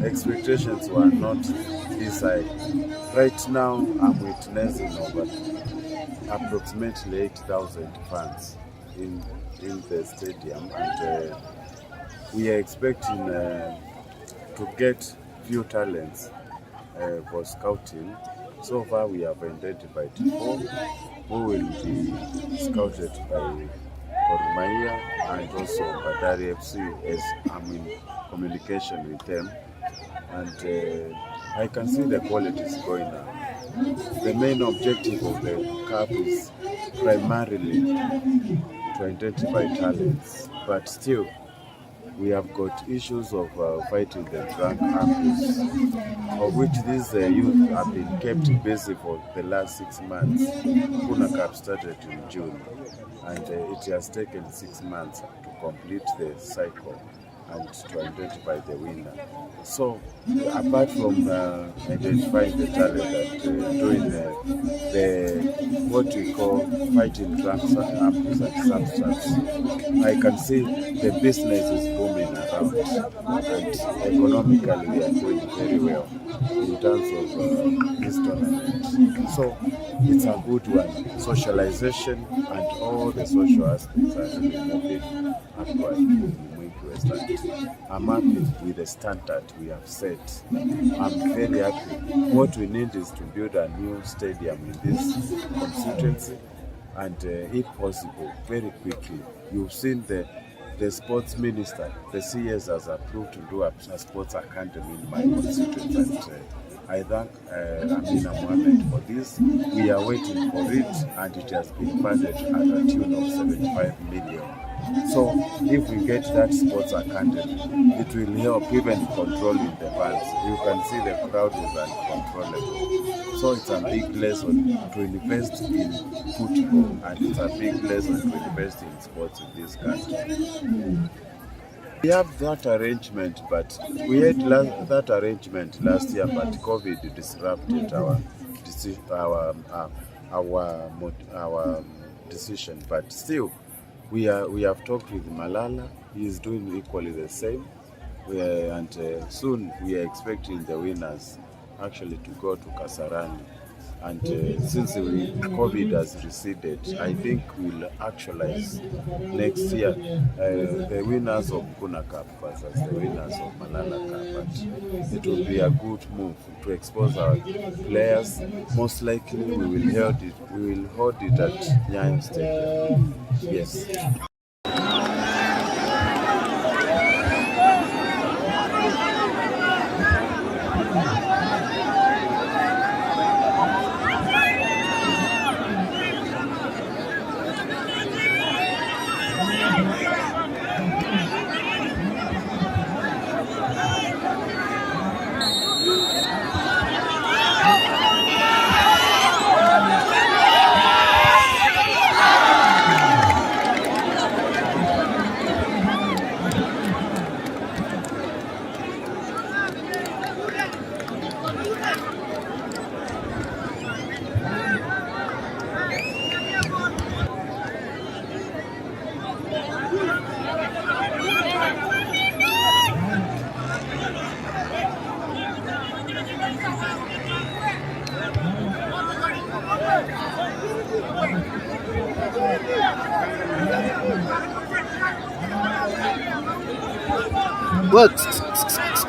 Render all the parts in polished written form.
expectations were not this high. Right now, I'm witnessing over approximately 8,000 fans in the stadium, and we are expecting to get few talents for scouting. So far, we have identified 4 who will be scouted by Gor Mahia and also Bandari FC, as I'm in communication with them, and I can see the quality is going up. The main objective of the CAF is primarily to identify talents, but still we have got issues of fighting the drug abuse, of which these youth have been kept busy for the last 6 months. Kuna Cup started in June, and it has taken 6 months to complete the cycle and to identify the winner. So, apart from identifying the talent and doing the what we call fighting drugs and abuse and substance, I can see the business is booming around, and economically we are doing very well in terms of this tournament. So, it's a good one. Socialization and all the social aspects are really moving upward. I'm happy with the standard we have set. I'm very happy. What we need is to build a new stadium in this constituency, and if possible, very quickly. You've seen the sports minister, the CS has approved to do a sports academy in my constituency, and I thank Amina Mohamed for this. We are waiting for it, and it has been funded at a tune of 75 million. So if we get that sports academy, it will help even controlling the fans. You can see the crowd is uncontrollable. So it's a big lesson to invest in football, and it's a big lesson to invest in sports in this country. We have that arrangement, but we had that arrangement last year, but COVID disrupted our decision. But still, we have talked with Malala. He is doing equally the same, and soon we are expecting the winners actually to go to Kasarani. And since COVID has receded, I think we'll actualize next year the winners of Kuna Cup versus the winners of Malala Cup. But it will be a good move to expose our players. Most likely we will hold it at Nyayo Stadium. Yes.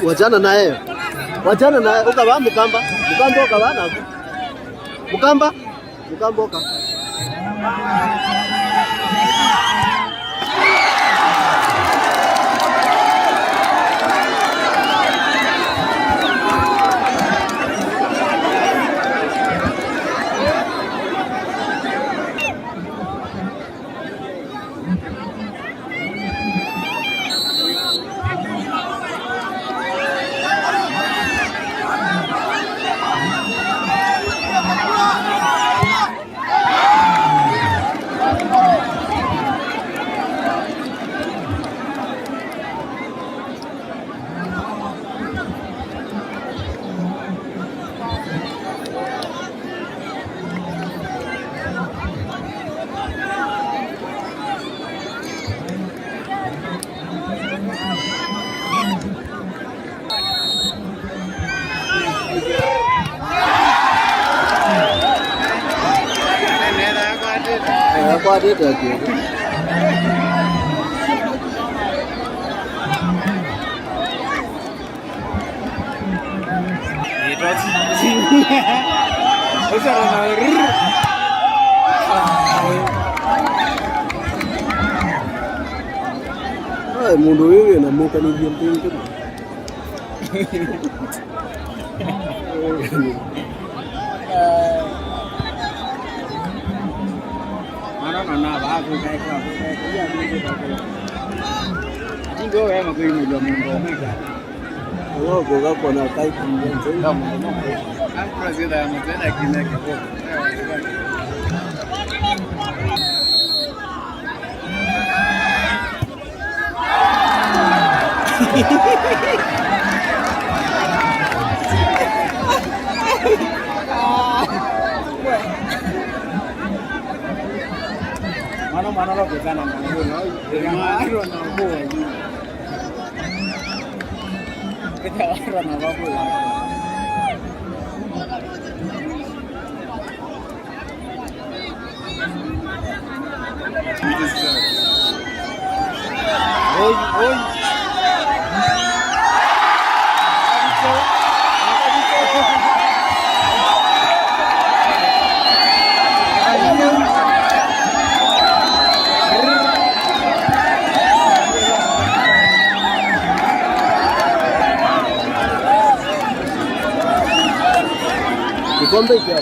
Wachana naye, ukaba mukamba ukabana mukamba oka kwa data yake. Ai mundu huyu anamuka ni vipi? Mana bago kai ka. Jingo wewe mko hiyo mundu mega. Wao goga kona kai kunyenze kama President anatenda kineke kwa. Mana lo kutana na huyo na huyo na huyo. Kita waro na babu. Oi. Kikombe hiki.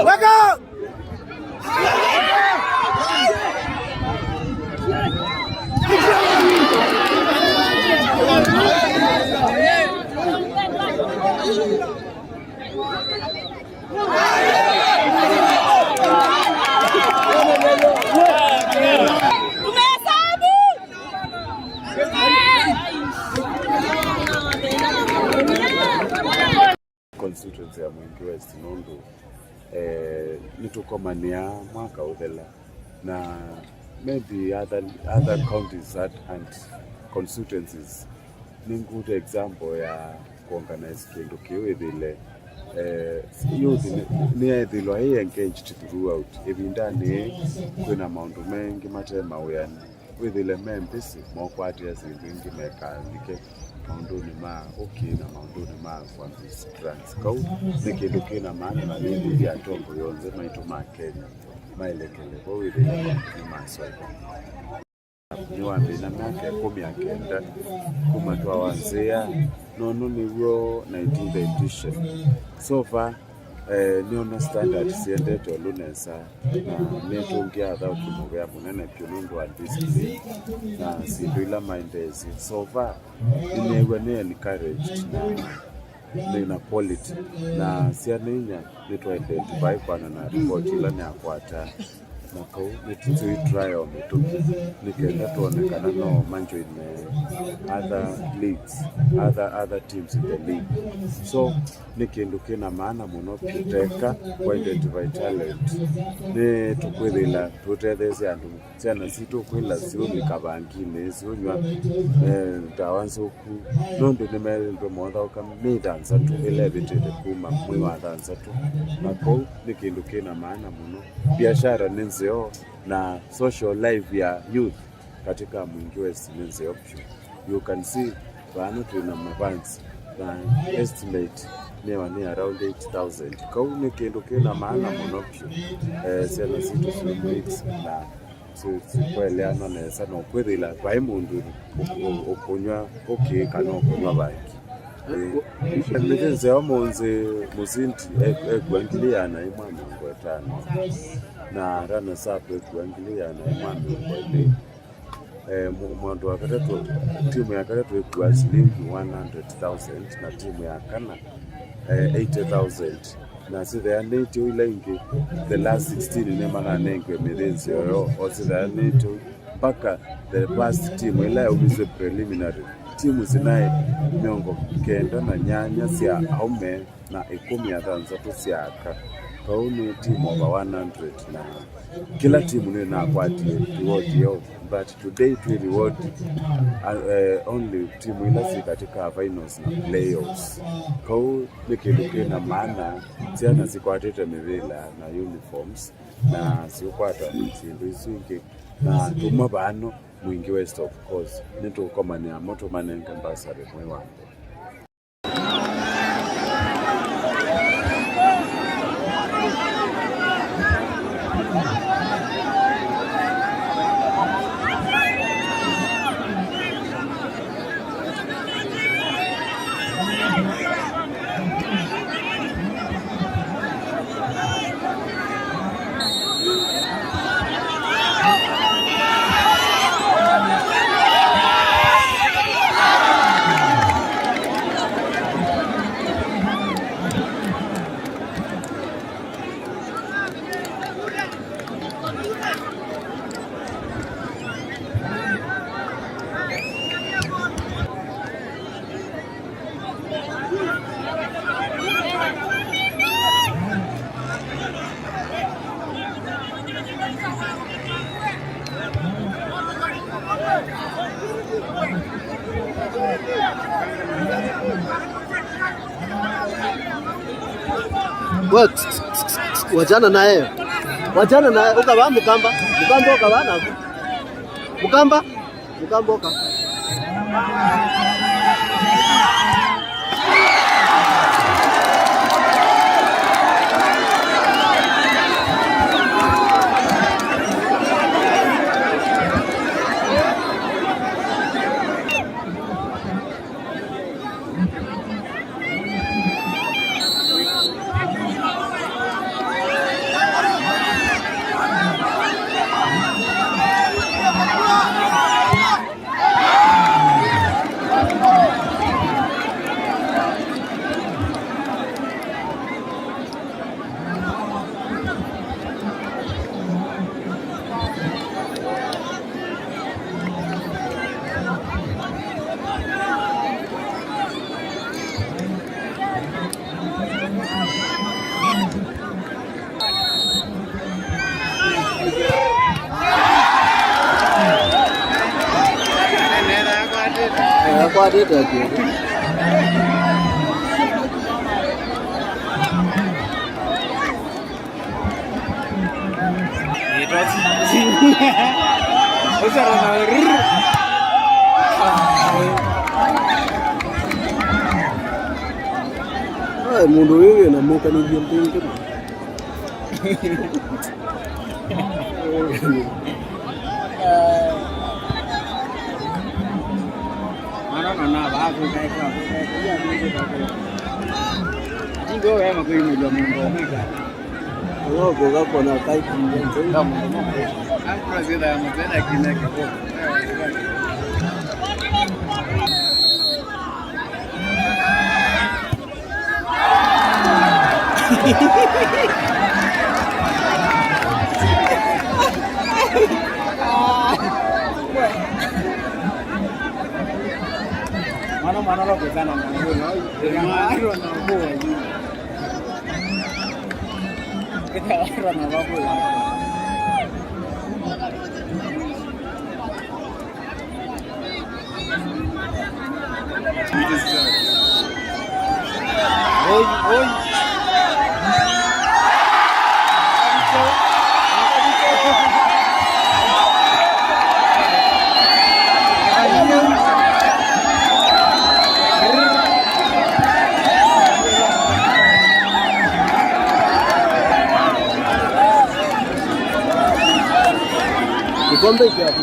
Wake up! Constituency ya Mwingi West Nundu nitukomania mwaka uthela na maybe other counties that and constituencies ni good example ya kuorganize kindu kiwithile youth ni ethilwa hii engaged throughout ivindani kwina maundu mengi matema wiyani withile membisi mokwatia zindu ingi mekanike maunduni ma ukina maunduni ma kwambisi grants kau ni kindu kina maana na nini ya tongo yonze maitu ma Kenya maelekele kwa withile ni maswaiba ni wambina miaka 19 kuma twawanzia nono niwo 19th edition so far niona standard siendete olunesa na netungia thau kimugea munene kyunundu wa discipline na sinduila mindezi so far nimewe ni encouraged na nina quality na sianinya nitwa identify kwa na report ila ni akwata na kau nitutui trial mituki nikenda tuonekana no manjo in other leagues other teams in the league so nikindu kina maana muno kiteka kwa identify talent ni tukwithila tutethese andu ciana citu kwila ciuni kabangine ciunywa tawanzuku nondu nimerindwe motha ukamidhanza tu ile vitete kuma mwi wa dhanza tu na kau nikindu kina maana muno biashara nenzeo na social life ya youth katika Mwingi West Men's option. You can see vanu tuna mavans na estimate ni around 8,000 kauni kindu kina maana monoption sena situ swimweeks na kweleana nesa no kwithila vai mundu okunywa kana okunywa bangi nizenzeo munzi muzinti egwangiliana imwa miongo 5 na rana sapo egwangiliana imwa miongo 4 mwandu wa katatu timu ya katatu ikuwa shilingi 100,000 na timu ya kana 80,000 na sitha neti ila ingi the last 16 nemana nengwe mirenzi yoyo o sitha neti mpaka the past team ila umize preliminary timu zinae miongo kenda na nyanya siya aume na 13 siaka kauni timu over 100 na kila timu ni na kwati reward yo but today we reward only timu ila katika finals na playoffs kau nikiluke na maana tiana sikwatete mivila na uniforms na siukwata sindu isingi na tuma bano Mwingi West of course nitukomania moto manenge mbasare mwe wangu. Wachana naye ukaba mukamba ukaba mukamba oka Nobody does it. Mundu wewe na moka ni vipi tu. Mana bago kai ka. Jingo wewe makoi mmoja mungu mega. Rogo gako na kai kumwenzi. Hapo zile ya mtenda kineke kwa. Mana lo kuzana na nguo na hiyo na nguo hiyo. Kita na babu la. Oi. Kikombe kiasi.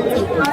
Go!